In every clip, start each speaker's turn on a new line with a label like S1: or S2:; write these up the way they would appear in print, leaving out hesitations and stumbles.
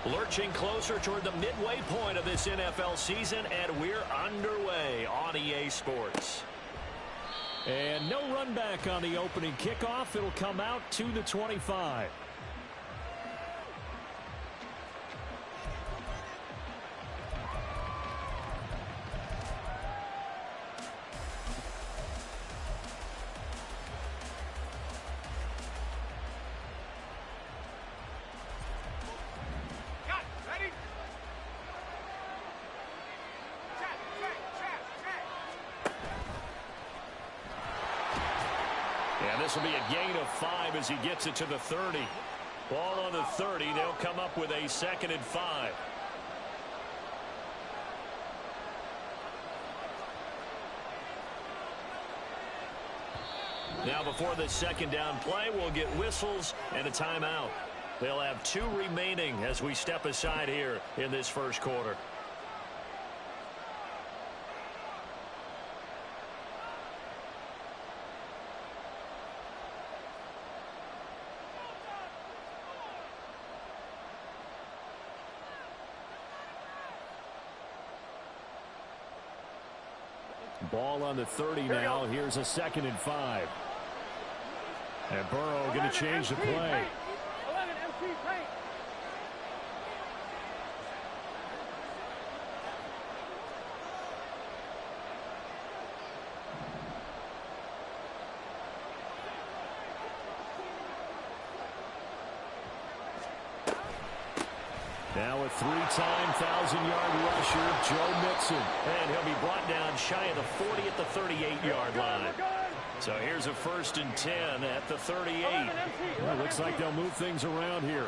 S1: Lurching closer toward the midway point of this NFL season, and we're underway on EA Sports.
S2: And no run back on the opening kickoff. It'll come out to the 25.
S1: This will be a gain of 5 as he gets it to the 30. Ball on the 30. They'll come up with a 2nd and 5. Now before the 2nd down play, we'll get whistles and a timeout. They'll have 2 remaining as we step aside here in this first quarter.
S2: Ball on the 30 now. Here's a 2nd and 5. And Burrow going to change the play. Now a 3-time 1,000-yard rusher, Joe Mixon.
S1: And he'll be brought down shy of the 40 at the 38-yard line. So here's a 1st and 10 at the 38.
S2: Well, looks like they'll move things around here.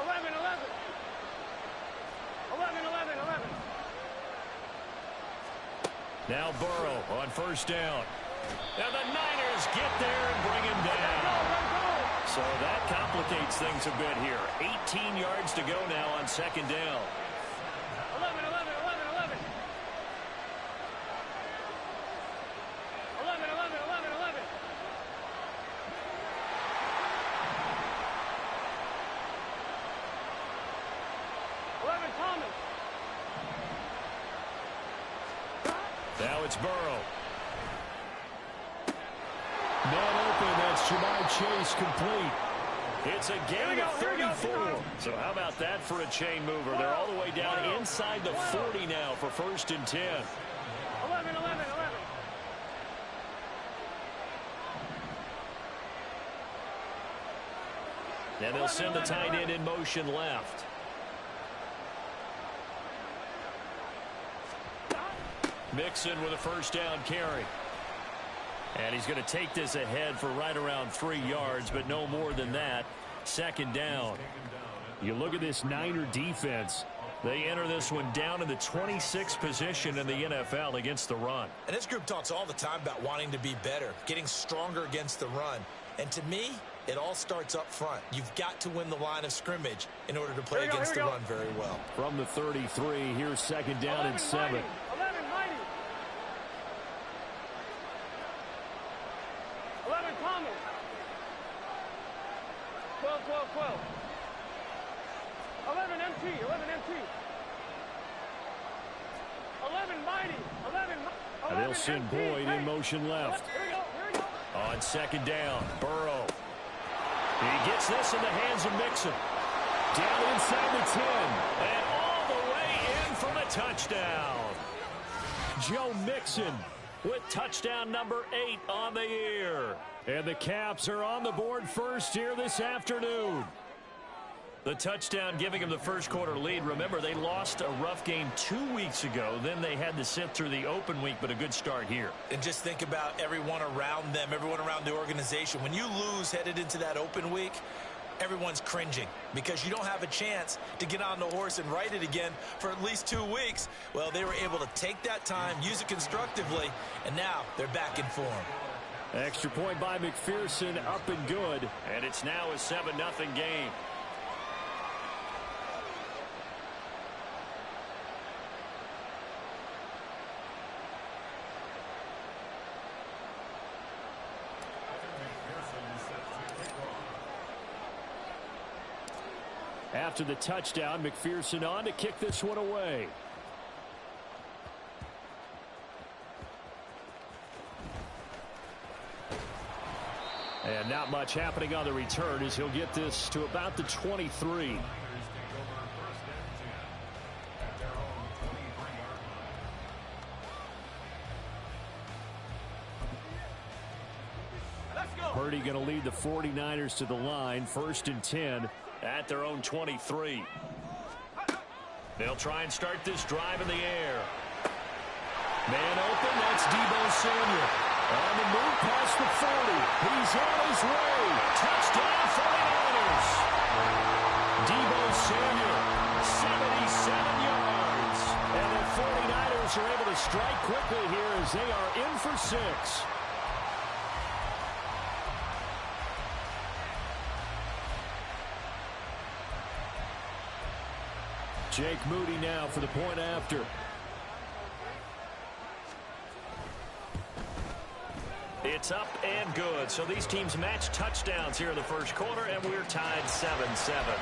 S3: 11.
S1: Now Burrow on 1st down. And the Niners get there and bring him down. So that complicates things a bit here. 18 yards to go now on 2nd down.
S3: 11. Thomas.
S1: Now it's Burrow.
S2: Man open, that's Jamar Chase complete.
S1: It's a gain of 34. So how about that for a chain mover? They're all the way down inside the 40 now for 1st and 10.
S3: 11.
S1: And they'll send the tight end in motion left. Mixon with a 1st down carry. And he's going to take this ahead for right around 3 yards, but no more than that. 2nd down.
S2: You look at this Niner defense.
S1: They enter this one down in the 26th position in the NFL against the run.
S4: And this group talks all the time about wanting to be better, getting stronger against the run. And to me, it all starts up front. You've got to win the line of scrimmage in order to play against the run very well.
S2: From the 33, here's 2nd down and 7.
S3: 11 Thomas. 12. 11 MT. 11 Mighty. 11.
S2: And they'll send Boyd in motion left.
S3: Here we go.
S1: On 2nd down, Burrow. He gets this in the hands of Mixon.
S2: Down inside the 10.
S1: And all the way in for the touchdown.
S2: Joe Mixon
S1: with touchdown number 8 on the year.
S2: And the Caps are on the board first here this afternoon.
S1: The touchdown giving them the first quarter lead. Remember, they lost a rough game 2 weeks ago. Then they had to sit through the open week, but a good start here.
S4: And just think about everyone around them, everyone around the organization. When you lose headed into that open week, everyone's cringing because you don't have a chance to get on the horse and ride it again for at least 2 weeks. Well, they were able to take that time, use it constructively, and now they're back in form.
S2: Extra point by McPherson, up and good.
S1: And it's now a 7-0 game.
S2: After the touchdown, McPherson on to kick this one away. And not much happening on the return as he'll get this to about the 23. Purdy going to lead the 49ers to the line, 1st and 10
S1: at their own 23. They'll try and start this drive in the air. Man open, that's Deebo Samuel. On the move past the 40. He's on his way. Touchdown 49ers. Deebo Samuel, 77 yards. And the 49ers are able to strike quickly here as they are in for 6.
S2: Jake Moody now for the point after.
S1: It's up and good. So these teams match touchdowns here in the first quarter, and we're tied 7-7.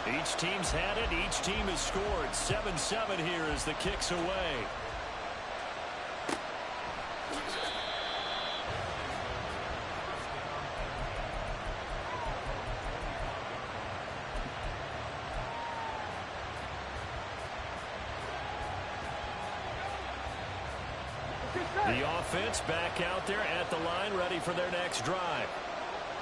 S1: Each team's had it. Each team has scored. 7-7 here as the kick's away. The offense back out there at the line, ready for their next drive.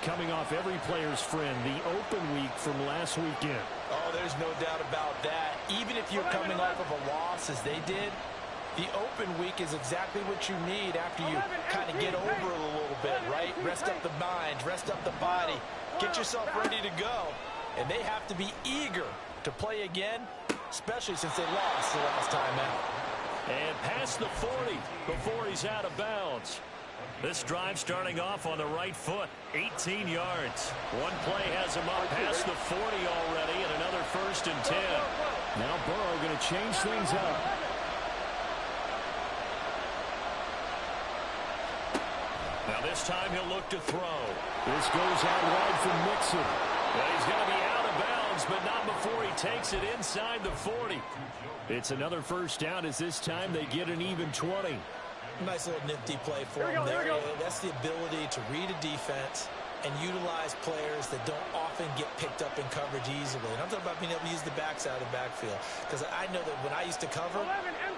S1: Coming off every player's friend, the open week from last weekend.
S4: Oh, there's no doubt about that. Even if you're coming off of a loss as they did, the open week is exactly what you need after you kind of get over it a little bit, right? Rest up the mind, rest up the body, get yourself ready to go. And they have to be eager to play again, especially since they lost the last time out.
S1: And past the 40 before he's out of bounds. This drive starting off on the right foot, 18 yards. One play has him up past the 40 already, and another 1st and 10.
S2: Now Burrow going to change things up.
S1: Now this time he'll look to throw.
S2: This goes out wide for Mixon.
S1: Well, he's going to be out of bounds, but not before he takes it inside the 40.
S2: It's another 1st down as this time they get an even 20.
S4: Nice little nifty play for him there. That's the ability to read a defense and utilize players that don't often get picked up in coverage easily. And I'm talking about being able to use the backside of the backfield. Because I know that when I used to cover,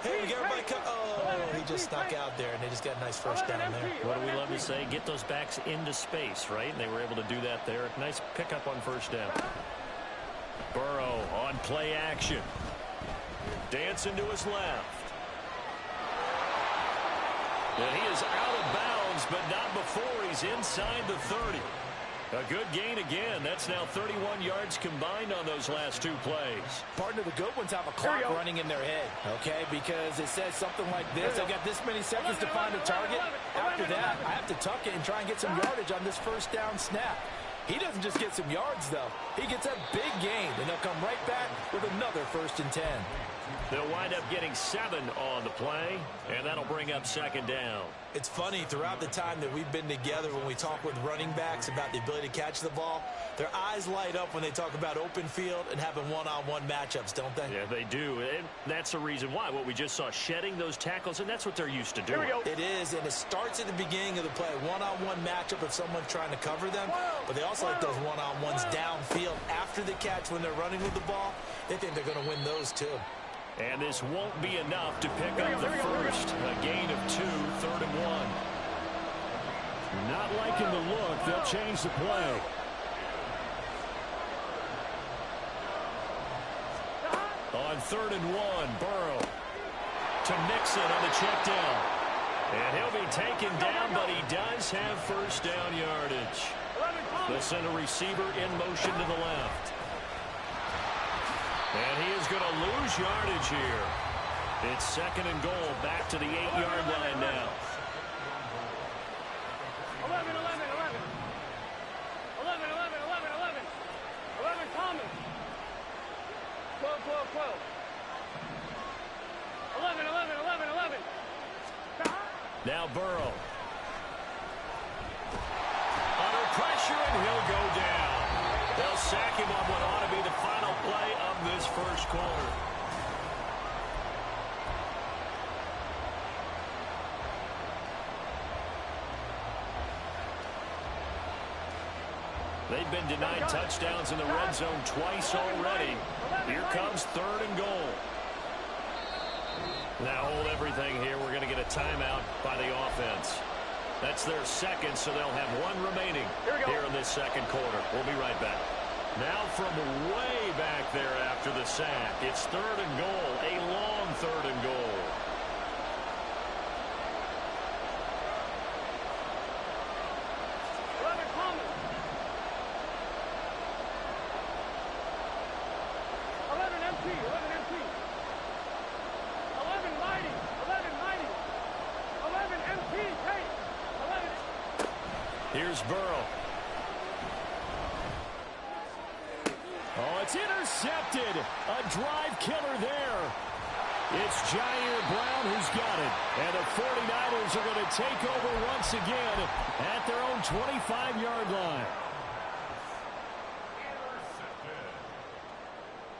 S4: hey, we got everybody cover. Oh, he just snuck out there, and they just got a nice 1st down there.
S1: What do we love to say? Get those backs into space, right? And they were able to do that there. Nice pickup on 1st down. Burrow on play action. Dancing to his left. And he is out of bounds, but not before he's inside the 30. A good gain again. That's now 31 yards combined on those last 2 plays.
S4: Partner, the good ones have a clock running in their head, okay? Because it says something like this. I've got this many seconds to find a target. After that, I have to tuck it and try and get some yardage on this 1st down snap. He doesn't just get some yards, though. He gets a big gain, and they'll come right back with another 1st and 10.
S1: They'll wind up getting 7 on the play, and that'll bring up 2nd down.
S4: It's funny, throughout the time that we've been together, when we talk with running backs about the ability to catch the ball, their eyes light up when they talk about open field and having one-on-one matchups, don't they?
S1: Yeah, they do, and that's the reason why. What we just saw, shedding those tackles, and that's what they're used to doing.
S4: It is, and it starts at the beginning of the play, one-on-one matchup if someone's trying to cover them, but they also like those one-on-ones downfield after the catch when they're running with the ball. They think they're going to win those, too.
S1: And this won't be enough to pick up the first. A gain of 2, 3rd and 1.
S2: Not liking the look. They'll change the play.
S1: On 3rd and 1, Burrow to Nixon on the check down. And he'll be taken down, but he does have 1st down yardage. They'll send a receiver in motion to the left.
S2: And he is going to lose yardage here. It's second and goal, back to the 8-yard line now.
S3: 11, 11, 11. 11, 11, 11, 11. 11, Thomas. 12, 12, 12. 11, 11, 11, 11.
S2: Now Burrow. Under pressure, and he'll go down. They'll sack him on what ought to be the final play of this first quarter. They've been denied touchdowns in the red zone twice already. Here comes third and goal. Now hold everything here. We're going to get a timeout by the offense. That's their second, so they'll have one remaining here in this second quarter. We'll be right back. Now from way back there after the sack, it's third and goal, a long third and goal. Here's Burrow. Oh, it's intercepted. A drive killer there. It's Jair Brown who's got it. And the 49ers are going to take over once again at their own 25-yard line.
S5: Intercepted.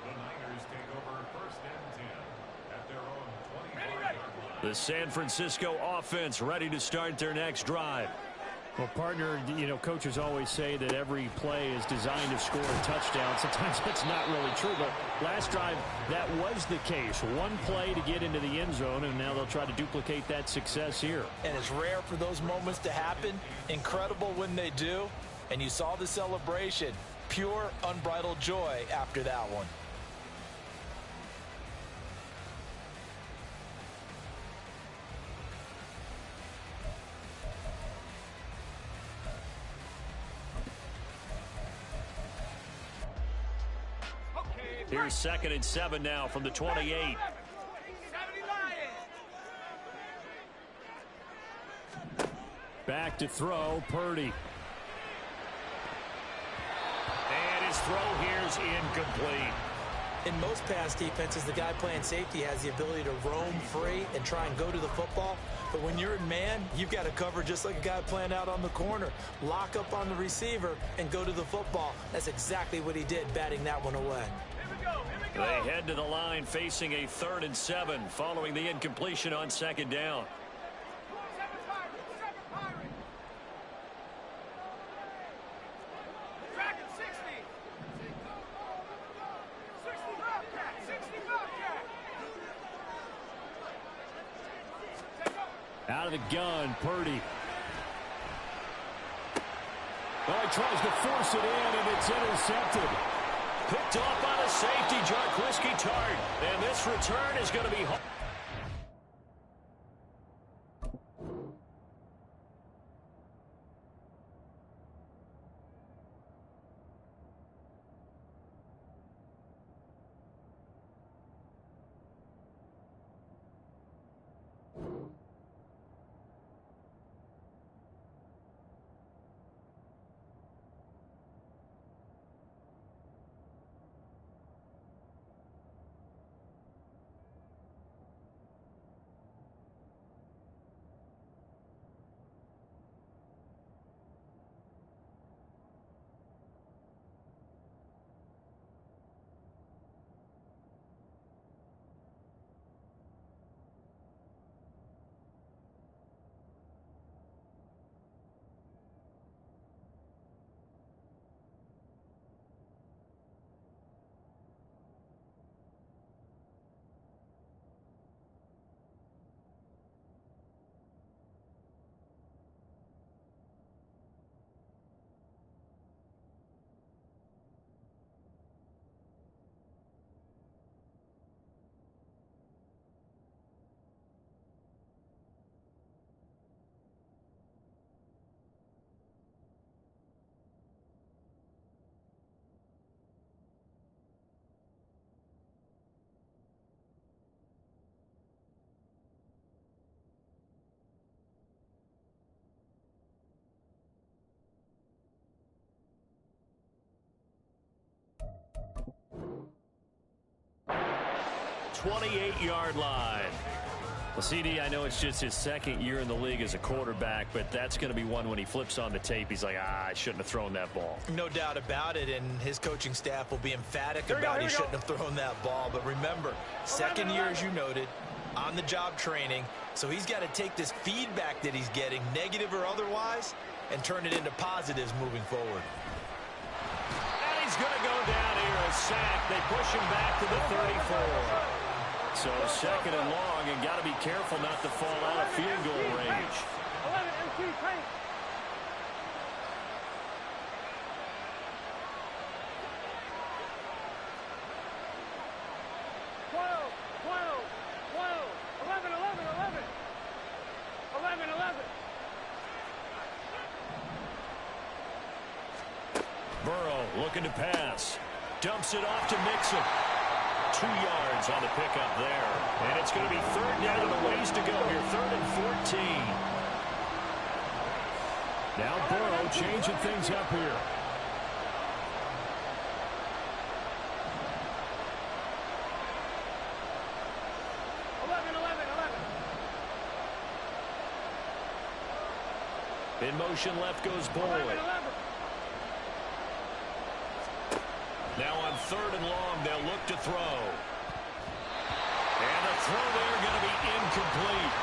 S5: The Niners take over first and 10 at their own 25-yard line.
S2: The San Francisco offense ready to start their next drive.
S6: Well, partner, you know, coaches always say that every play is designed to score a touchdown. Sometimes that's not really true, but last drive, that was the case. One play to get into the end zone, and now they'll try to duplicate that success here.
S4: And it's rare for those moments to happen. Incredible when they do. And you saw the celebration. Pure, unbridled joy after that one.
S2: Here's second and 7 now from the 28.
S6: Back to throw, Purdy.
S2: And his throw here's incomplete.
S4: In most pass defenses, the guy playing safety has the ability to roam free and try and go to the football. But when you're in man, you've got to cover just like a guy playing out on the corner. Lock up on the receiver and go to the football. That's exactly what he did, batting that one away.
S2: They head to the line facing a 3rd and 7 following the incompletion on second down.
S6: Out of the gun, Purdy. Oh, he tries to force it in, and it's intercepted.
S2: Picked off by the safety, Jarquiski Tart. And this return is going to be... 28-yard line.
S6: Well, CD, I know it's just his second year in the league as a quarterback, but that's going to be one when he flips on the tape. He's like, I shouldn't have thrown that ball.
S4: No doubt about it, and his coaching staff will be emphatic about he shouldn't have thrown that ball. But remember, second year, as you noted, on-the-job training, so he's got to take this feedback that he's getting, negative or otherwise, and turn it into positives moving forward.
S2: And he's going to go down here, a sack. They push him back to the 34.
S6: So second and long, and got to be careful not to fall out of field goal range.
S3: 11, MC, tank.
S2: Burrow looking to pass. Dumps it off to Mixon. 2 yards on the pickup there. And it's going to be third down and a ways to go here. 3rd and 14.
S6: Now Burrow changing things up here.
S2: In motion left goes Boyd. Now on 3rd and long, they'll look to throw. And the throw there going to be incomplete.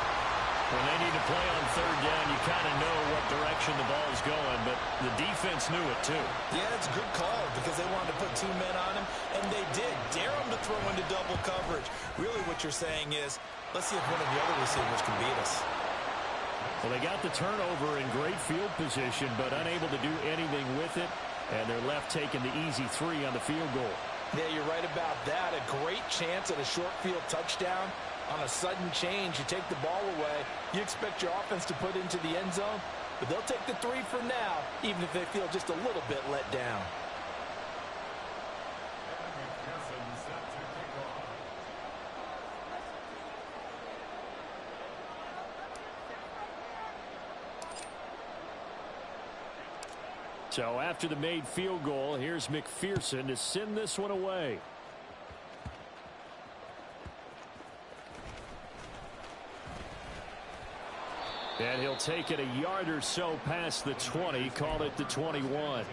S2: When they need to play on 3rd down, you kind of know what direction the ball's going, but the defense knew it too.
S4: Yeah, it's a good call because they wanted to put 2 men on him, and they did. Dare him to throw into double coverage. Really what you're saying is, let's see if one of the other receivers can beat us.
S6: Well, they got the turnover in great field position, but unable to do anything with it. And they're left taking the easy 3 on the field goal.
S4: Yeah, you're right about that. A great chance at a short field touchdown. On a sudden change, you take the ball away. You expect your offense to put into the end zone, but they'll take the 3 for now, even if they feel just a little bit let down.
S6: So after the made field goal, here's McPherson to send this one away. And he'll take it a yard or so past the 20, call it the 21.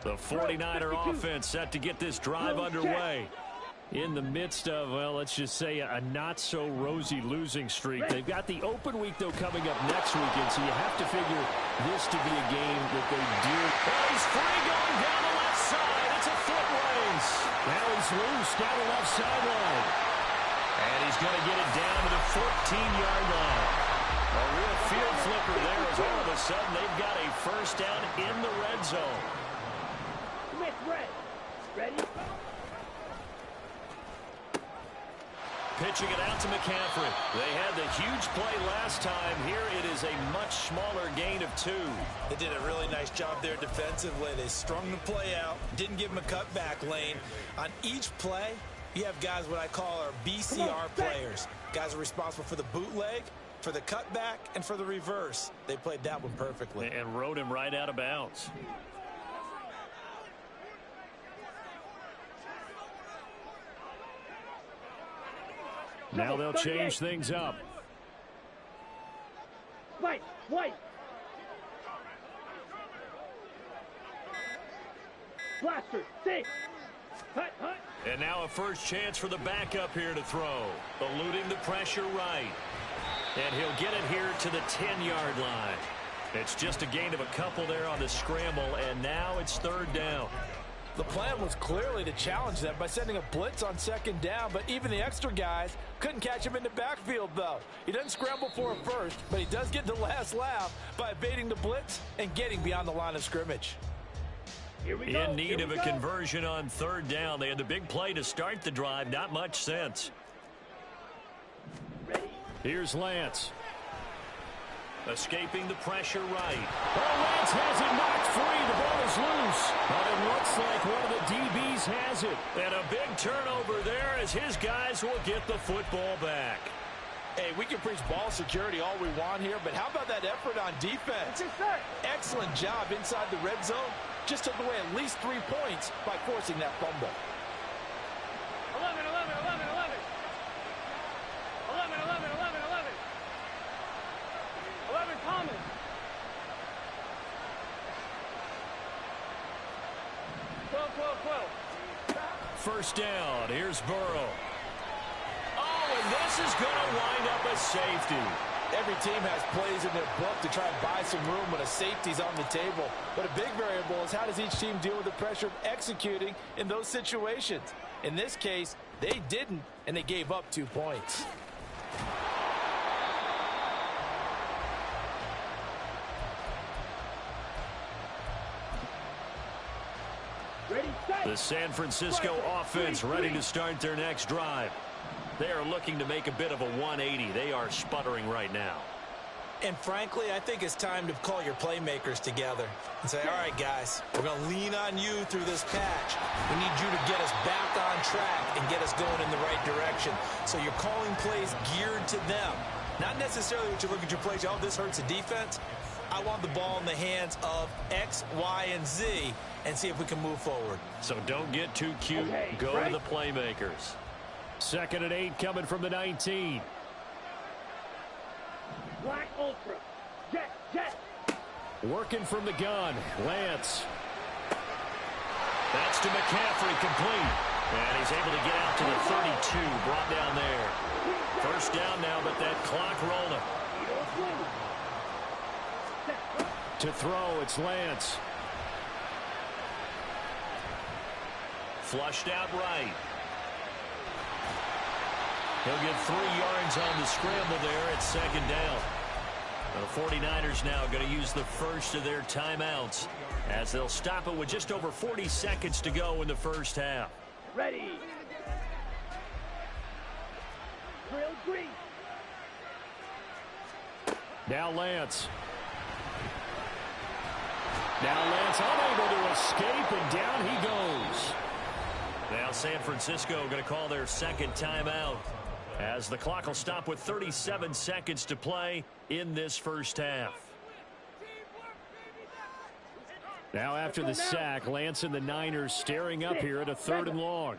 S6: The 49er offense set to get this drive underway. In the midst of, well, let's just say a not-so-rosy losing streak. They've got the open week, though, coming up next weekend, so you have to figure this to be a game that they do.
S2: Oh, he's free going down the left side. It's a foot race.
S6: Now he's loose down the left sideline.
S2: And he's going to get it down to the 14-yard line. A real field flipper there as all of a sudden they've got a first down in the red zone.
S3: Ready?
S2: Pitching it out to McCaffrey. They had the huge play last time. Here it is a much smaller gain of 2.
S4: They did a really nice job there defensively. They strung the play out, didn't give him a cutback lane. On each play, you have guys what I call our BCR players. Guys are responsible for the bootleg, for the cutback, and for the reverse. They played that one perfectly.
S6: And rode him right out of bounds. Now they'll change things up.
S3: White. Blaster, 6. Hut.
S2: And now a first chance for the backup here to throw. Eluding the pressure right. And he'll get it here to the 10-yard line. It's just a gain of a couple there on the scramble, and now it's 3rd down.
S4: The plan was clearly to challenge them by sending a blitz on 2nd down, but even the extra guys couldn't catch him in the backfield, though. He doesn't scramble for it first, but he does get the last laugh by evading the blitz and getting beyond the line of scrimmage.
S2: In need of a conversion on 3rd down. They had the big play to start the drive. Not much sense.
S6: Here's Lance.
S2: Escaping the pressure right.
S6: Oh, Lance has it knocked free. The ball is loose. But it looks like one of the DBs has it.
S2: And a big turnover there as his guys will get the football back.
S4: Hey, we can preach ball security all we want here, but how about that effort on defense? Excellent job inside the red zone. Just took away at least 3 points by forcing that fumble.
S3: 11, 11, 11, 11. 11, 11, 11, 11. 11, Thomas.
S2: First down. Here's Burrow. Oh, and this is going to wind up a safety.
S4: Every team has plays in their book to try and buy some room when a safety's on the table. But a big variable is how does each team deal with the pressure of executing in those situations. In this case, they didn't, and they gave up 2 points.
S2: The San Francisco offense ready to start their next drive. They are looking to make a bit of a 180. They are sputtering right now.
S4: And frankly, I think it's time to call your playmakers together and say, all right, guys, we're going to lean on you through this patch. We need you to get us back on track and get us going in the right direction. So you're calling plays geared to them. Not necessarily what you look at your plays, oh, this hurts the defense. I want the ball in the hands of X, Y, and Z and see if we can move forward.
S2: So don't get too cute. Go to the playmakers.
S6: 2nd and 8 coming from the 19.
S3: Black Ultra. Jet, jet.
S6: Working from the gun. Lance.
S2: That's to McCaffrey, complete. And he's able to get out to the 32, brought down there. First down now, but that clock rolling.
S6: To throw, it's Lance.
S2: Flushed out right. He'll get 3 yards on the scramble there at 2nd down. The 49ers now going to use the first of their timeouts as they'll stop it with just over 40 seconds to go in the first half.
S3: Ready. Drill green.
S6: Now Lance. Now Lance unable to escape, and down he goes.
S2: Now San Francisco going to call their 2nd timeout as the clock will stop with 37 seconds to play in this first half.
S6: Now after the sack, Lance and the Niners staring up here at a 3rd and long.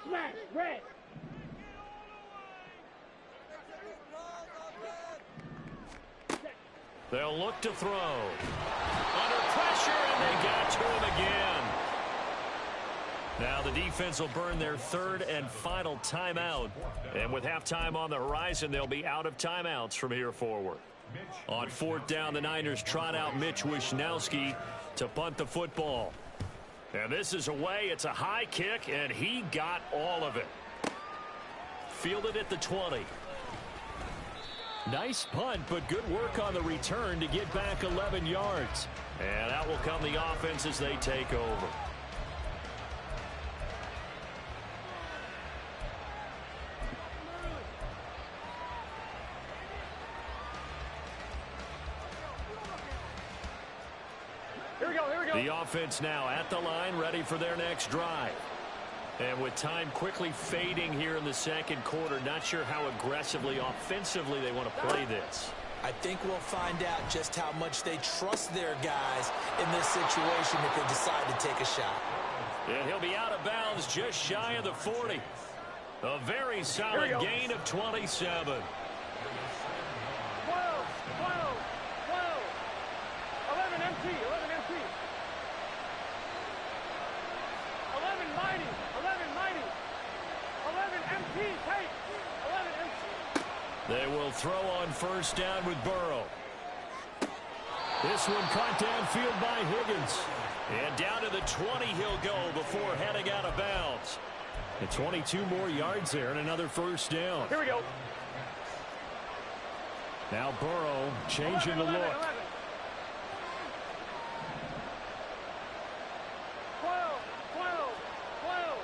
S3: Smash, red.
S2: They'll look to throw. Under pressure, and they got to him again. Now the defense will burn their 3rd and final timeout. And with halftime on the horizon, they'll be out of timeouts from here forward. On 4th down, the Niners trot out Mitch Wishnowski to punt the football. And this is away. It's a high kick, and he got all of it. Fielded at the 20.
S6: Nice punt, but good work on the return to get back 11 yards.
S2: And out will come the offense as they take over.
S3: Here we go, here we go.
S2: The offense now at the line, ready for their next drive. And with time quickly fading here in the 2nd quarter, not sure how aggressively, offensively they want to play this.
S4: I think we'll find out just how much they trust their guys in this situation if they decide to take a shot.
S2: And he'll be out of bounds just shy of the 40. A very solid gain of 27.
S3: 12, 12, 12. 11 empty, 11 empty. 11 mighty, 11 mighty. 11 empty, tight. 11 empty.
S2: They will throw on first down with Burrow.
S6: This one caught downfield by Higgins.
S2: And down to the 20 he'll go before heading out of bounds.
S6: And 22 more yards there and another first down.
S3: Here we go.
S6: Now Burrow changing
S3: 11,
S6: the
S3: 11,
S6: look.
S3: 11. 12, 12, 12.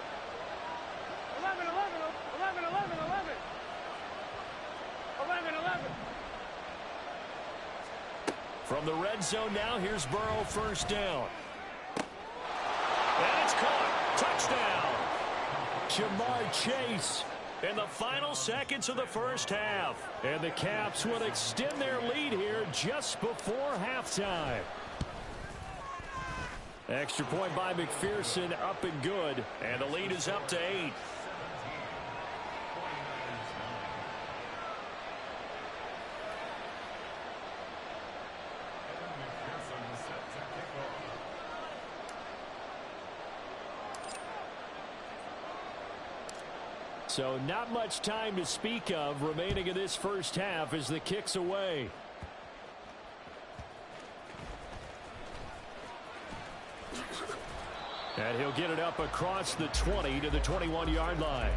S3: 11, 11, 11, 11, 11. 11
S6: From the red zone now, here's Burrow, first down. And it's caught. Touchdown. Jamar Chase in the final seconds of the first half. And the Caps will extend their lead here just before halftime. Extra point by McPherson, up and good.
S1: And the lead is up to 8.
S6: So not much time to speak of remaining in this first half as the kick's away. And he'll get it up across the 20 to the 21-yard line.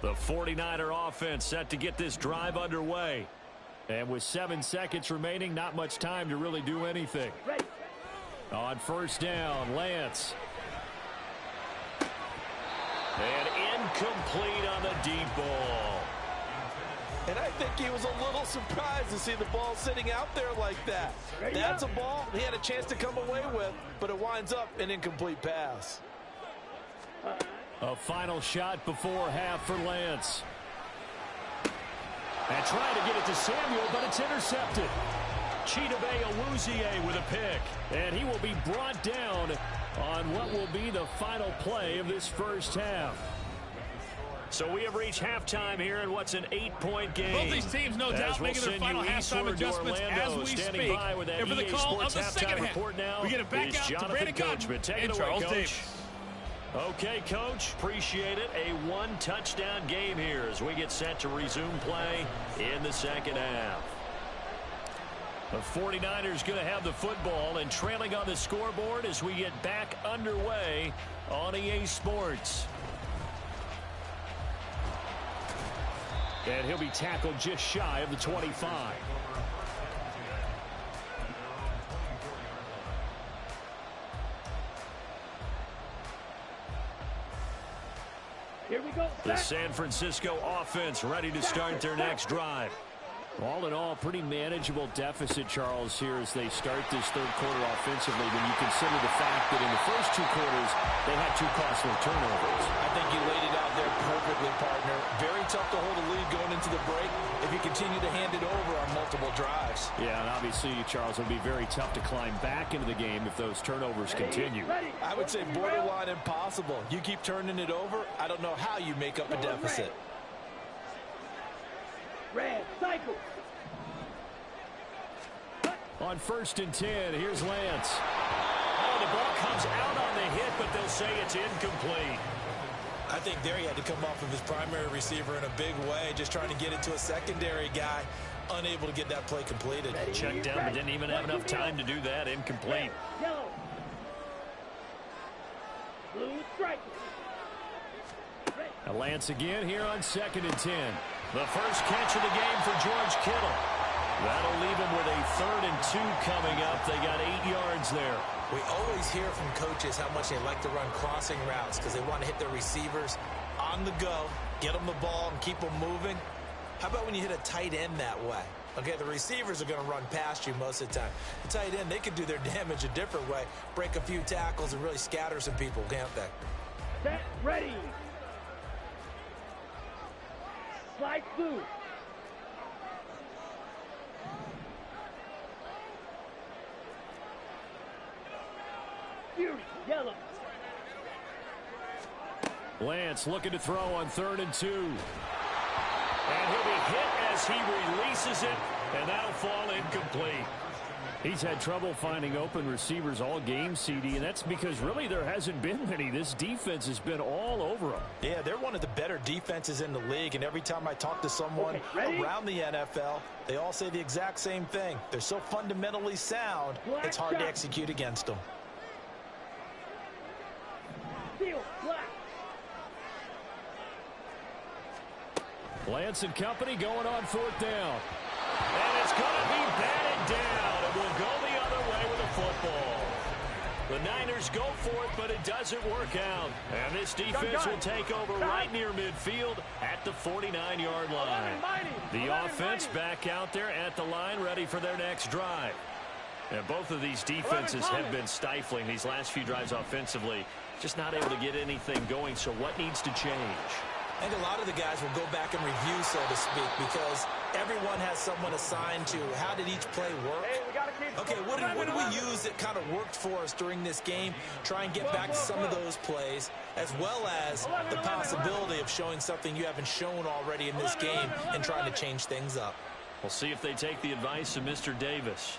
S6: The 49er offense set to get this drive underway. And with 7 seconds remaining, not much time to really do anything. On first down, Lance.
S1: And incomplete on the deep ball.
S4: And I think he was a little surprised to see the ball sitting out there like that. That's a ball he had a chance to come away with, but it winds up an incomplete pass.
S6: A final shot before half for Lance. And trying to get it to Samuel, but it's intercepted. Chidobe Awuzie with a pick. And he will be brought down on what will be the final play of this first half.
S1: So we have reached halftime here in what's an 8-point game.
S7: Both these teams, no doubt, making their final halftime adjustments as we speak. And for the call of the second half, we get it back out to Brandon Cotton and Charles Davis.
S1: Okay, Coach, appreciate it. A one-touchdown game here as we get set to resume play in the second half. The 49ers going to have the football and trailing on the scoreboard as we get back underway on EA Sports.
S6: And he'll be tackled just shy of the 25.
S3: Here we go.
S1: The San Francisco offense ready to start their next drive.
S6: All in all, pretty manageable deficit, Charles, here as they start this third quarter offensively when you consider the fact that in the first 2 quarters, they had 2 costly turnovers.
S4: I think you laid it out there perfectly, partner. Very tough to hold a lead going into the break if you continue to hand it over on multiple drives.
S6: Yeah, and obviously, Charles, it would be very tough to climb back into the game if those turnovers continue.
S4: I would say borderline impossible. You keep turning it over, I don't know how you make up a deficit.
S3: Red cycle.
S6: On 1st and 10, here's Lance.
S1: Oh, the ball comes out on the hit, but they'll say it's incomplete.
S4: I think there he had to come off of his primary receiver in a big way, just trying to get it to a secondary guy, unable to get that play completed.
S1: Checked down, but didn't even have enough time to do that. Incomplete.
S3: Yellow. Blue strike.
S6: Now Lance again here on 2nd and 10.
S1: The first catch of the game for George Kittle. That'll leave him with a 3rd and 2 coming up. They got 8 yards there.
S4: We always hear from coaches how much they like to run crossing routes because they want to hit their receivers on the go, get them the ball, and keep them moving. How about when you hit a tight end that way? Okay, the receivers are going to run past you most of the time. The tight end, they can do their damage a different way, break a few tackles, and really scatter some people, can't they?
S3: Set, ready. Slide through. Yellow.
S6: Lance looking to throw on 3rd and 2.
S1: And he'll be hit as he releases it, and that'll fall incomplete.
S6: He's had trouble finding open receivers all game, CD, and that's because really there hasn't been many. This defense has been all over him.
S4: Yeah, they're one of the better defenses in the league, and every time I talk to someone around the NFL, they all say the exact same thing. They're so fundamentally sound, it's hard to execute against them.
S3: Steel, black.
S6: Lance and company going on 4th down.
S1: And it's going to be batted down. It will go the other way with a
S2: football. The Niners go for it, but it doesn't work out. And this defense will take over right near midfield at the 49-yard line. The offense back out there at the line, ready for their next drive. And both of these defenses have been stifling these last few drives offensively. Just not able to get anything going, so what needs to change?
S4: I think a lot of the guys will go back and review, so to speak, because everyone has someone assigned to how did each play work. Okay, what did we use that kind of worked for us during this game? Try and get back to some of those plays, as well as the possibility of showing something you haven't shown already in this game and trying to change things up.
S2: We'll see if they take the advice of Mr. Davis.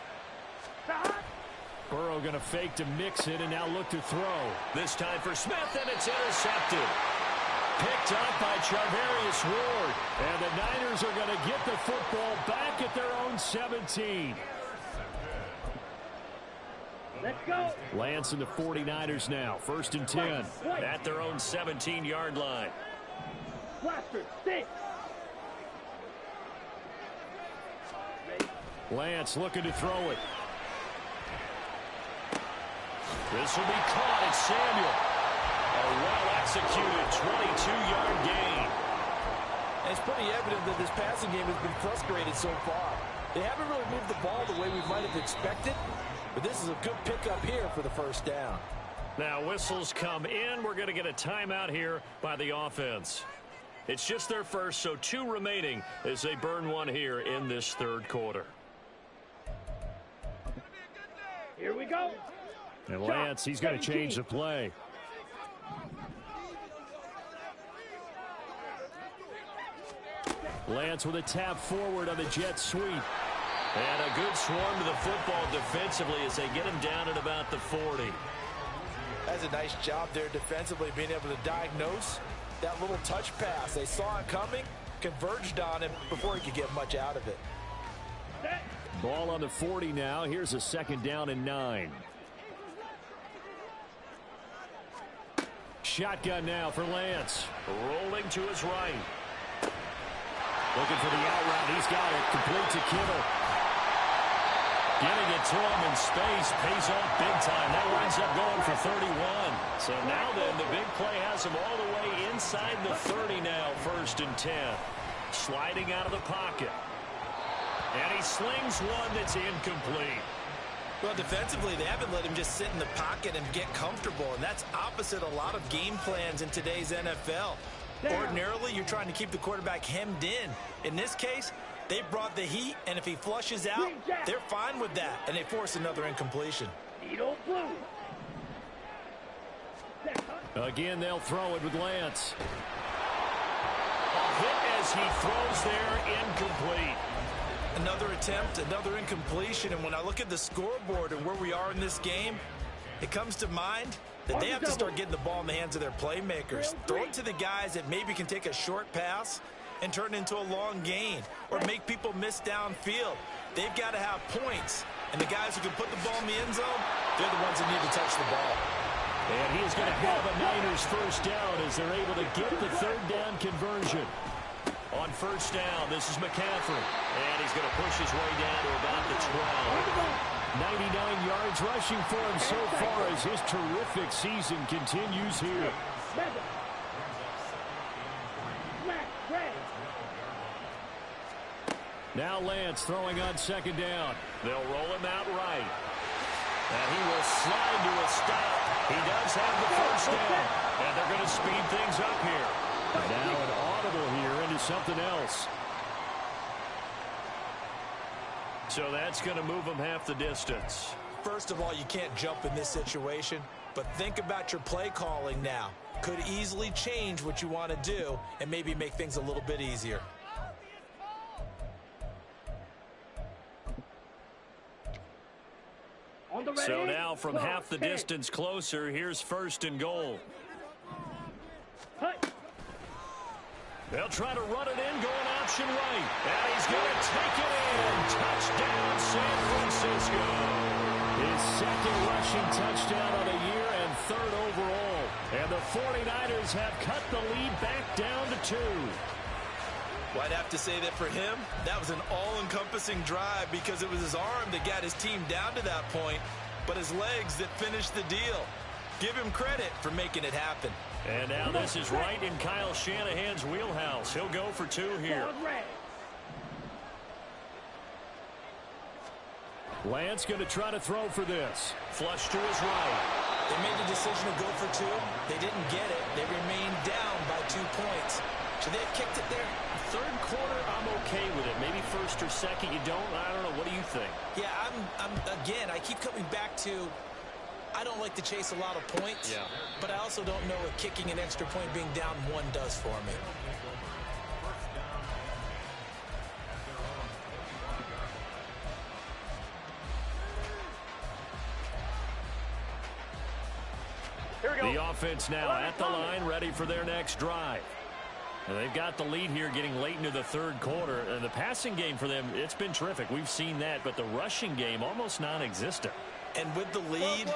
S6: Burrow going to fake to mix it and now look to throw.
S2: This time for Smith, and it's intercepted. Picked up by Charvarius Ward.
S6: And the Niners are going to get the football back at their own 17.
S3: Let's go.
S6: Lance and the 49ers now. 1st and 10.
S2: At their own 17-yard line.
S3: Blaster, 6.
S6: Lance looking to throw it.
S2: This will be caught. It's Samuel. A well-executed 22-yard gain.
S4: And it's pretty evident that this passing game has been frustrated so far. They haven't really moved the ball the way we might have expected, but this is a good pickup here for the first down.
S2: Now whistles come in. We're going to get a timeout here by the offense. It's just their first, so 2 remaining as they burn one here in this 3rd quarter.
S3: Here we go.
S6: And Lance, he's going to change the play. Lance with a tap forward on the jet sweep.
S2: And a good swarm to the football defensively as they get him down at about the 40.
S4: That's a nice job there defensively, being able to diagnose that little touch pass. They saw it coming, converged on him before he could get much out of it.
S6: Ball on the 40 now. Here's a 2nd down and 9. Shotgun now for Lance.
S2: Rolling to his right.
S6: Looking for the out route. He's got it. Complete to Kittle.
S2: Getting it to him in space. Pays off big time. That winds up going for 31. So now then, the big play has him all the way inside the 30 now. 1st and 10. Sliding out of the pocket. And he slings one that's incomplete.
S4: Well, defensively, they haven't let him just sit in the pocket and get comfortable, and that's opposite a lot of game plans in today's NFL. Ordinarily, you're trying to keep the quarterback hemmed in. In this case, they brought the heat, and if he flushes out, they're fine with that, and they force another incompletion.
S6: Again, they'll throw it with Lance.
S2: A hit as he throws there, incomplete.
S4: Another attempt, another incompletion, and when I look at the scoreboard and where we are in this game, it comes to mind that they have to start getting the ball in the hands of their playmakers. Throw it to the guys that maybe can take a short pass and turn it into a long gain or make people miss downfield. They've got to have points, and the guys who can put the ball in the end zone, they're the ones that need to touch the ball.
S6: And he's going to have a Niners 1st down as they're able to get the 3rd down conversion.
S2: On 1st down, this is McCaffrey. And he's going to push his way down to about the 12.
S6: 99 yards rushing for him so far as his terrific season continues here. Now Lance throwing on 2nd down.
S2: They'll roll him out right. And he will slide to a stop. He does have the 1st down. And they're going to speed things up here.
S6: Now an audible here into something else.
S2: So that's going to move them half the distance.
S4: First of all, you can't jump in this situation, but think about your play calling now. Could easily change what you want to do and maybe make things a little bit easier.
S2: So now from half the distance closer, here's 1st and goal. They'll try to run it in, going option right. And he's going to take it in. Touchdown, San Francisco.
S6: His 2nd rushing touchdown of the year and 3rd overall. And the 49ers have cut the lead back down to 2.
S4: Well, I'd have to say that for him, that was an all-encompassing drive because it was his arm that got his team down to that point. but his legs that finished the deal. Give him credit for making it happen.
S2: And now this is right in Kyle Shanahan's wheelhouse. He'll go for 2 here.
S6: Lance going to try to throw for this.
S2: Flush to his right.
S4: They made the decision to go for 2. They didn't get it. They remained down by 2 points. Should they have kicked it there?
S2: Third quarter, I'm okay with it. Maybe first or second, you don't. I don't know. What do you think?
S4: Yeah, again, I keep coming back to, I don't like to chase a lot of points.
S2: Yeah.
S4: But I also don't know what kicking an extra point being down 1 does for me.
S2: The offense now at the line, ready for their next drive. And they've got the lead here getting late into the third quarter. And the passing game for them, it's been terrific. We've seen that, but the rushing game almost non-existent.
S4: And with the lead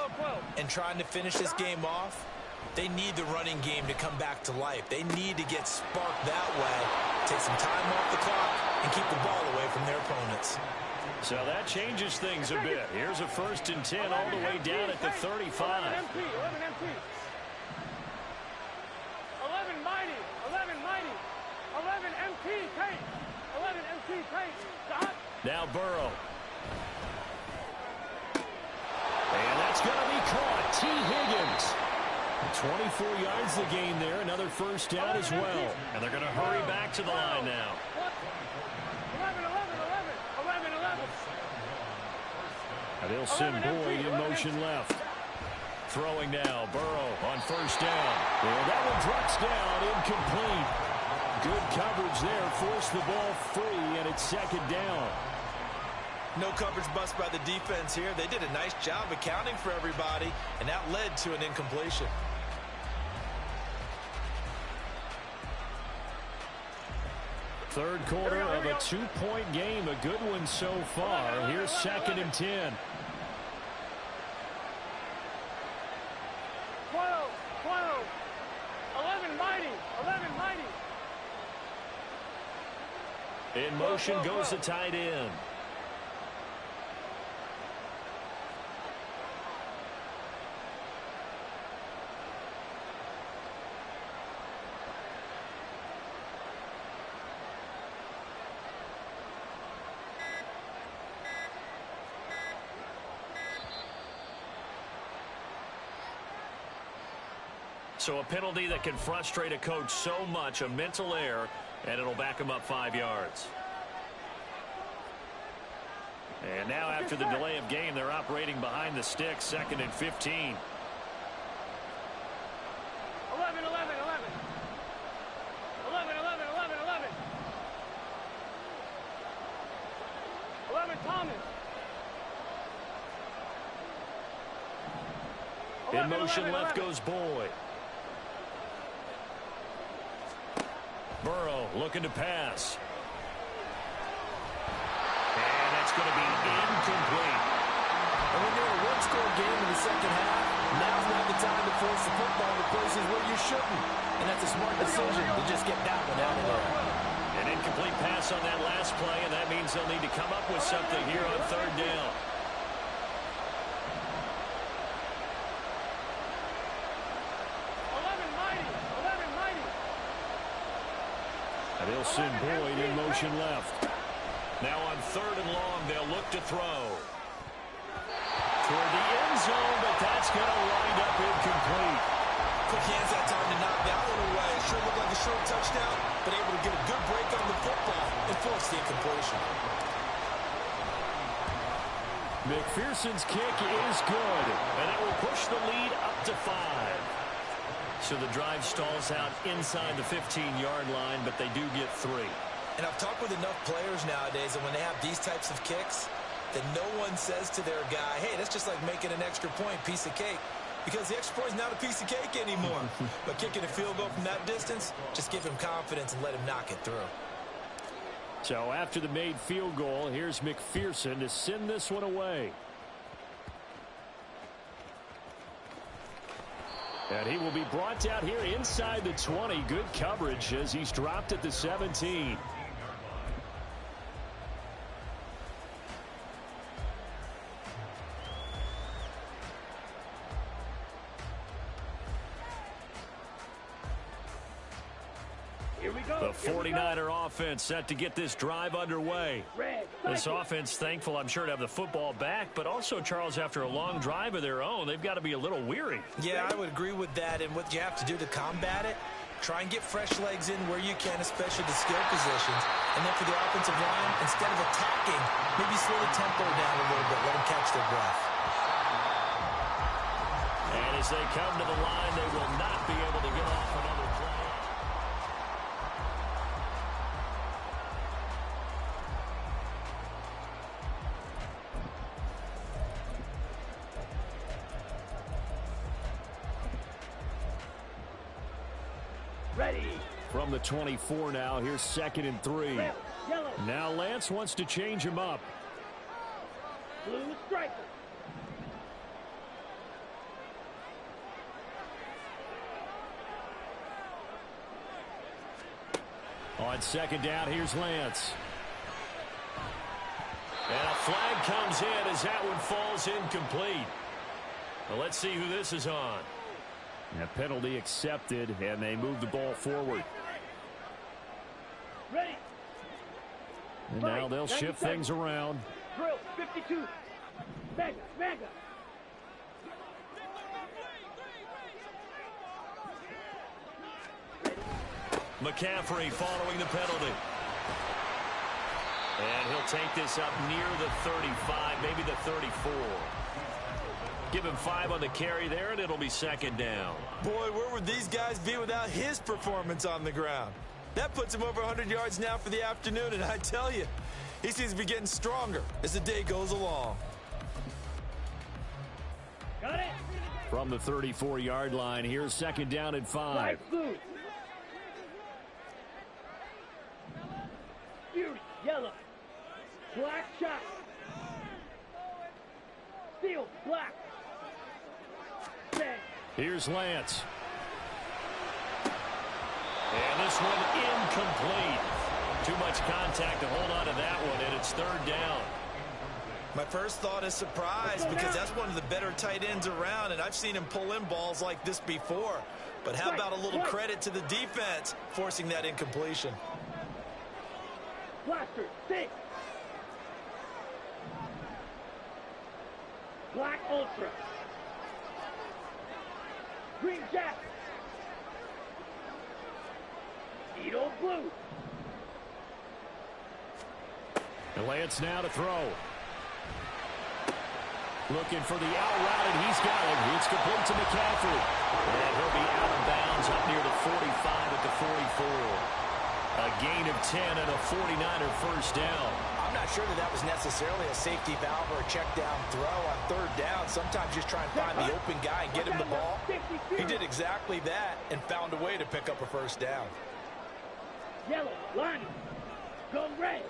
S4: and trying to finish this game off, they need the running game to come back to life. They need to get sparked that way, take some time off the clock, and keep the ball away from their opponents.
S2: So that changes things a bit. Here's a 1st and 10 all the way down at the 35.
S3: 11 empty. 11 mighty. 11 mighty. 11 MT tight. 11 MT tight. Stop.
S2: Now Burrow. And that's going to be caught. T. Higgins. 24 yards the gain there. Another first down as well. And they're going to hurry back to the line now.
S3: 11.
S6: And they'll send Boyd in motion left.
S2: Throwing now. Burrow on first down.
S6: And that one drops down, incomplete. Good coverage there. Forced the ball free, and it's 2nd down.
S4: No coverage bust by the defense here. They did a nice job accounting for everybody, and that led to an incompletion.
S6: Third quarter of a 2-point game. A good one so far. Here's 2nd and 10.
S3: 12. 11 mighty. 11 mighty.
S2: In motion goes the tight end. So a penalty that can frustrate a coach so much, a mental error, and it'll back him up 5 yards. And now after the delay of game, they're operating behind the sticks, 2nd and 15.
S3: 11. 11 Thomas.
S2: In motion left goes Boyd. Burrow looking to pass. And that's going to be incomplete.
S4: And when you're in a one-score game in the second half, now's not the time to force the football to places where you shouldn't. And that's a smart decision to just get that one out of there.
S2: An incomplete pass on that last play, and that means they'll need to come up with something here on 3rd down.
S6: And they'll send Boyd in motion left.
S2: Now on 3rd and long, they'll look to throw. Toward the end zone, but that's going to wind up incomplete.
S4: Quick hands that time to knock that one away. It sure looked like a short touchdown, but able to get a good break on the football and force the incompletion.
S6: McPherson's kick is good.
S2: And it will push the lead up to 5. So the drive stalls out inside the 15-yard line, but they do get 3.
S4: And I've talked with enough players nowadays that when they have these types of kicks, that no one says to their guy, hey, that's just like making an extra point, piece of cake. Because the extra point is not a piece of cake anymore. But kicking a field goal from that distance, just give him confidence and let him knock it through.
S6: So after the made field goal, here's McPherson to send this one away. And he will be brought down here inside the 20. Good coverage as he's dropped at the 17.
S1: The 49er offense set to get this drive underway. This offense thankful, I'm sure, to have the football back, but also, Charles, after a long drive of their own, they've got to be a little weary.
S4: Yeah, I would agree with that, and what you have to do to combat it, try and get fresh legs in where you can, especially the skill positions. And then for the offensive line, instead of attacking, maybe slow the tempo down a little bit, let them catch their breath.
S1: And as they come to the line, they will not be able to get off another play.
S3: Ready.
S6: From the 24 now, here's 2nd and 3.
S3: Red, yellow.
S6: Now Lance wants to change him up.
S3: Blue striker.
S6: On 2nd down, here's Lance.
S1: And a flag comes in as that one falls incomplete. Well, let's see who this is on.
S6: A penalty accepted, and they move the ball forward.
S3: Ready.
S6: And now they'll shift things around.
S3: Drill 52. Mega.
S1: McCaffrey following the penalty. And he'll take this up near the 35, maybe the 34. Give him 5 on the carry there, and it'll be 2nd down.
S4: Boy, where would these guys be without his performance on the ground? That puts him over 100 yards now for the afternoon, and I tell you, he seems to be getting stronger as the day goes along.
S3: Got it.
S6: From the 34-yard line, here's 2nd down and 5.
S3: Light blue. Fury, yellow. Black shot. Steel, black. Bang.
S6: Here's Lance.
S1: And this one incomplete. Too much contact to hold on to that one, and it's 3rd down.
S4: My first thought is surprise because that's one of the better tight ends around, and I've seen him pull in balls like this before. But how about a little credit to the defense forcing that incompletion?
S3: Blaster, 6. Black ultra. Green jack. Edo blue.
S6: And Lance now to throw. Looking for the out route, and he's got it. It's complete to McCaffrey.
S1: And he'll be out of bounds up near the 45 at the 44. A gain of 10 and a 49er first down.
S4: I'm not sure that was necessarily a safety valve or a check down throw on 3rd down. Sometimes just try and find the open guy and get him the ball. He did exactly that and found a way to pick up a first down.
S3: Yellow, line. Go red.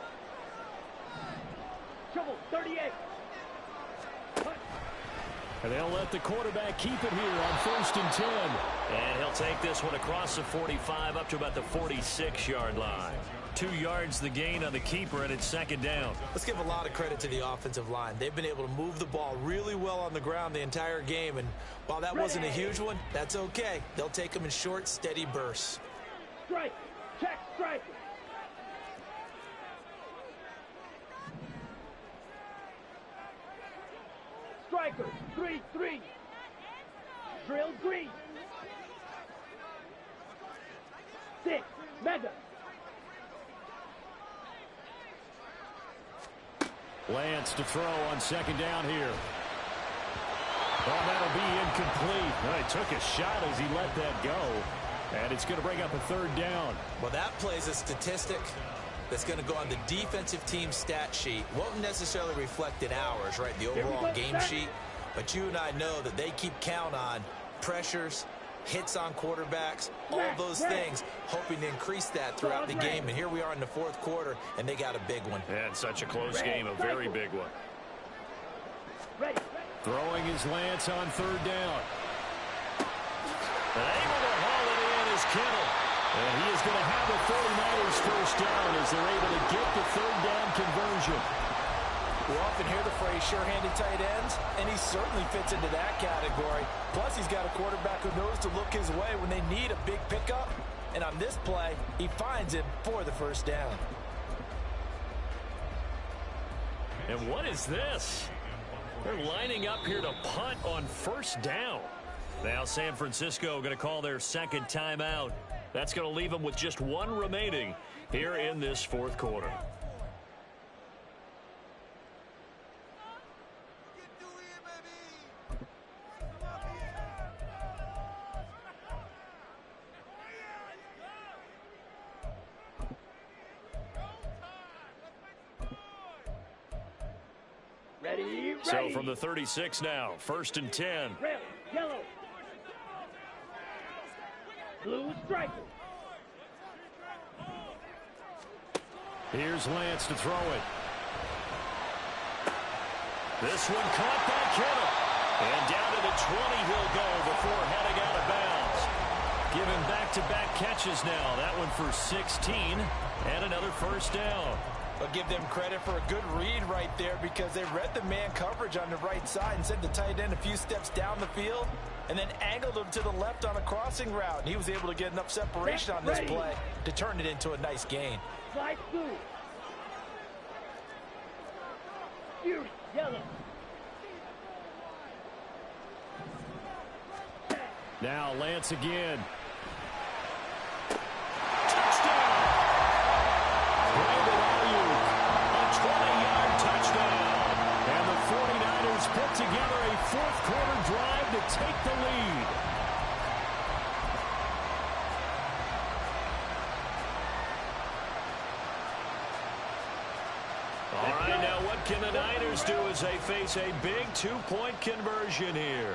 S3: Trouble, 38.
S6: And they'll let the quarterback keep it here on 1st and 10.
S1: And he'll take this one across the 45 up to about the 46-yard line. 2 yards the gain on the keeper, and it's 2nd down.
S4: Let's give a lot of credit to the offensive line. They've been able to move the ball really well on the ground the entire game, and while that wasn't a huge one, that's okay. They'll take them in short, steady bursts.
S3: Strike. Check strike. Striker, 3-3. Drill green. 6, mega.
S6: Lance to throw on 2nd down here. Oh, that'll be incomplete. Well, he took a shot as he let that go. And it's going to bring up a 3rd down.
S4: Well, that plays a statistic that's going to go on the defensive team stat sheet. Won't necessarily reflect in ours, right, the overall game sheet. But you and I know that they keep count on pressures, hits on quarterbacks, all those things, hoping to increase that throughout the game. And here we are in the 4th quarter, and they got a big one.
S1: And such a close game, a very big one.
S6: Throwing his Lance on 3rd down.
S1: And able to haul it in is Kittle.
S6: And he is going to have the 49ers first down as they're able to get the 3rd down conversion.
S4: We often hear the phrase sure-handed tight ends, and he certainly fits into that category. Plus, he's got a quarterback who knows to look his way when they need a big pickup. And on this play, he finds him for the first down.
S2: And what is this? They're lining up here to punt on first down. Now San Francisco going to call their second timeout. That's going to leave them with just one remaining here in this fourth quarter.
S3: Ready.
S2: So from the 36 now, 1st and 10.
S3: Red, yellow. Blue striker.
S6: Here's Lance to throw it.
S2: This one caught by Kittle. And down to the 20 he'll go before heading out of bounds. Given back-to-back catches now. That one for 16 and another first down.
S4: I'll give them credit for a good read right there because they read the man coverage on the right side and sent the tight end a few steps down the field and then angled him to the left on a crossing route. And he was able to get enough separation on this play to turn it into a nice gain.
S3: Slide through. Here, yellow.
S6: Now Lance again. Put together a fourth-quarter drive to take the lead.
S2: All right, now what can the Niners do as they face a big two-point conversion here?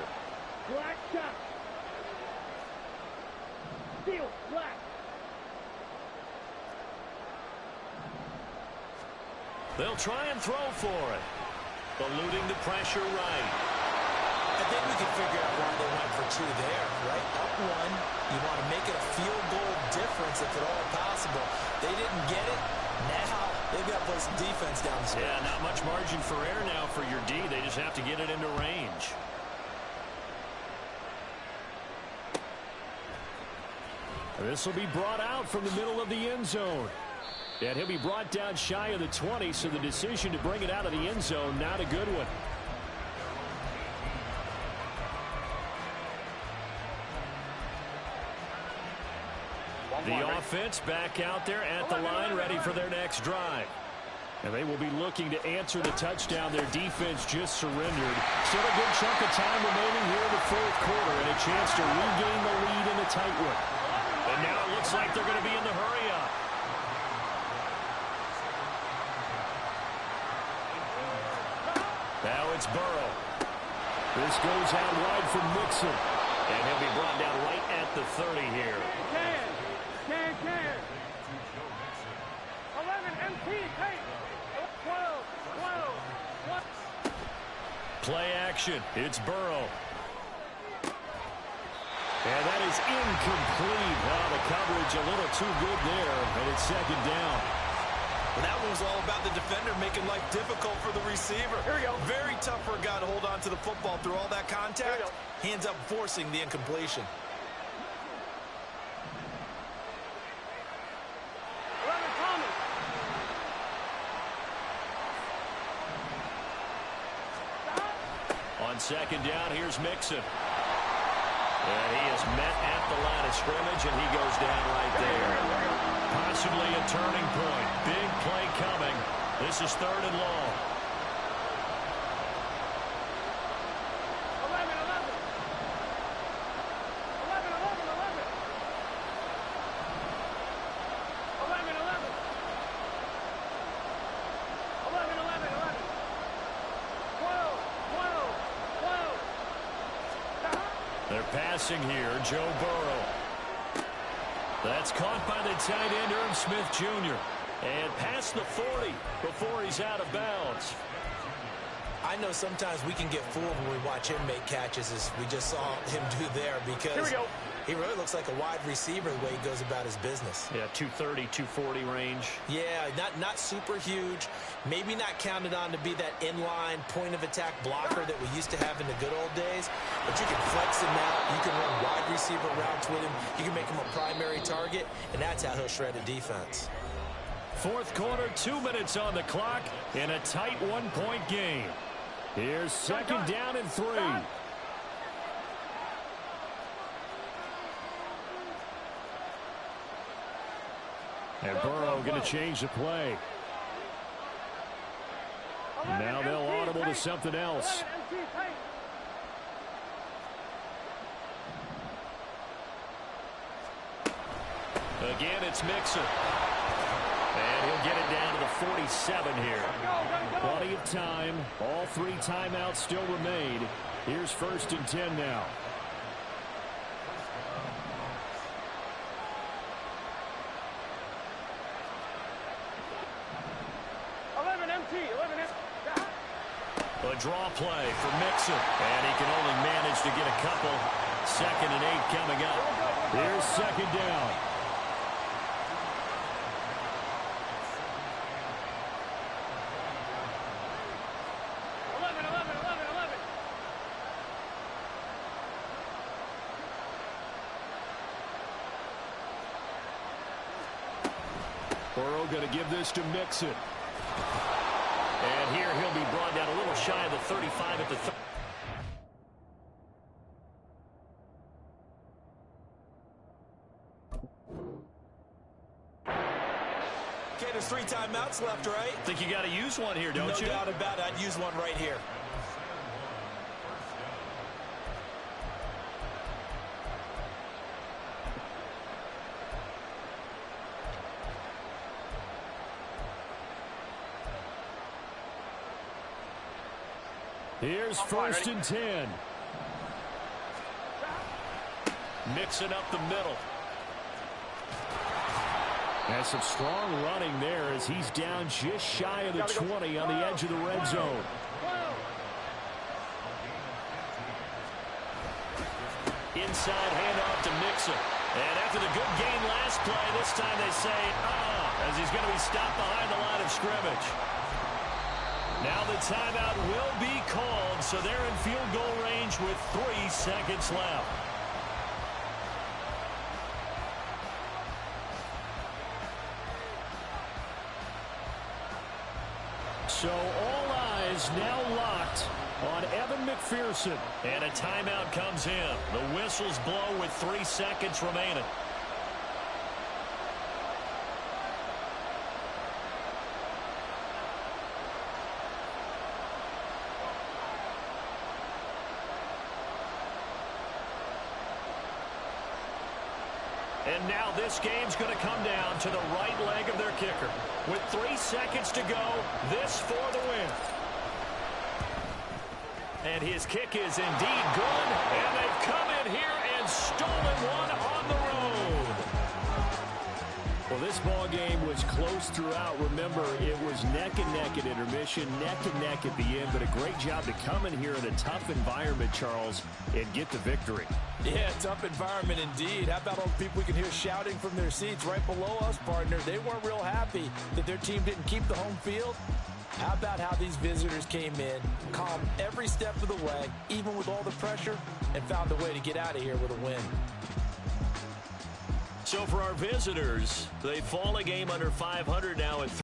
S3: Black shot. Steel, black.
S2: They'll try and throw for it. Eluding the pressure right.
S4: I think we can figure out why they went for two there, right? Up one, you want to make it a field goal difference if at all possible. They didn't get it. Now they've got to play some defense down the stretch.
S2: Yeah, not much margin for error now for your D. They just have to get it into range.
S6: This will be brought out from the middle of the end zone. And he'll be brought down shy of the 20, so the decision to bring it out of the end zone, not a good one. The offense back out there at the line, ready for their next drive. And they will be looking to answer the touchdown their defense just surrendered. Still a good chunk of time remaining here in the fourth quarter, and a chance to regain the lead in a tight one.
S2: And now it looks like they're going to be in the hurry-up. Now it's Burrow.
S6: This goes out wide for Mixon.
S2: And he'll be brought down right at the 30 here.
S3: Can. 11 MT, take. 12.
S2: Play action. It's Burrow.
S6: And that is incomplete. Wow, the coverage a little too good there, and it's second down.
S4: Well, that one was all about the defender making life difficult for the receiver.
S3: Here we go.
S4: Very tough for a guy to hold on to the football through all that contact. He ends up forcing the incompletion.
S3: 11 Thomas.
S2: On second down, here's Mixon. And he is met at the line of scrimmage, and he goes down right there. Possibly a turning point. Big play coming. This is 3rd and long.
S3: 11. 12.
S2: They're passing here, Joe Burrow. That's caught by the tight end, Irv Smith Jr. And past the 40 before he's out of bounds.
S4: I know sometimes we can get fooled when we watch him make catches, as we just saw him do there, because He really looks like a wide receiver the way he goes about his business.
S6: Yeah, 230, 240 range.
S4: Yeah, not super huge. Maybe not counted on to be that inline point-of-attack blocker that we used to have in the good old days. But you can flex him out. You can run wide receiver routes with him. You can make him a primary target, and that's how he'll shred a defense.
S6: Fourth quarter, 2 minutes on the clock in a tight one-point game. Here's second down and 3. And Burrow going to change the play. Now they'll audible to something else. Again, it's Mixon. And he'll get it down to the 47 here. Plenty of time. All 3 timeouts still remain. Here's 1st and 10 now. A draw play for Mixon. And he can only manage to get a couple. 2nd and 8 coming up. Here's 2nd down. Burrow going to give this to Mixon. And here he'll be brought down a little shy of the 35 at the 30.
S4: Okay, there's 3 timeouts left, right?
S6: I think you got to use one here, don't you?
S4: No doubt about it. I'd use one right here.
S6: Here's 1st and 10. Mixing up the middle. Has some strong running there as he's down just shy of the 20 on the edge of the red zone. Inside handoff to Mixon. And after the good gain last play, this time they say, as he's going to be stopped behind the line of scrimmage. Now the timeout will be called, so they're in field goal range with 3 seconds left. So all eyes now locked on Evan McPherson. And a timeout comes in. The whistles blow with 3 seconds remaining. And now this game's going to come down to the right leg of their kicker. With 3 seconds to go, this for the win. And his kick is indeed good. And they've come in here and stolen one on the road. Well, this ball game was close throughout. Remember, it was neck and neck at intermission, neck and neck at the end. But a great job to come in here in a tough environment, Charles, and get the victory.
S4: Yeah, tough environment indeed. How about all the people we can hear shouting from their seats right below us, partner? They weren't real happy that their team didn't keep the home field. How about how these visitors came in, calm every step of the way, even with all the pressure, and found a way to get out of here with a win.
S6: So for our visitors, they fall a game under 500 now at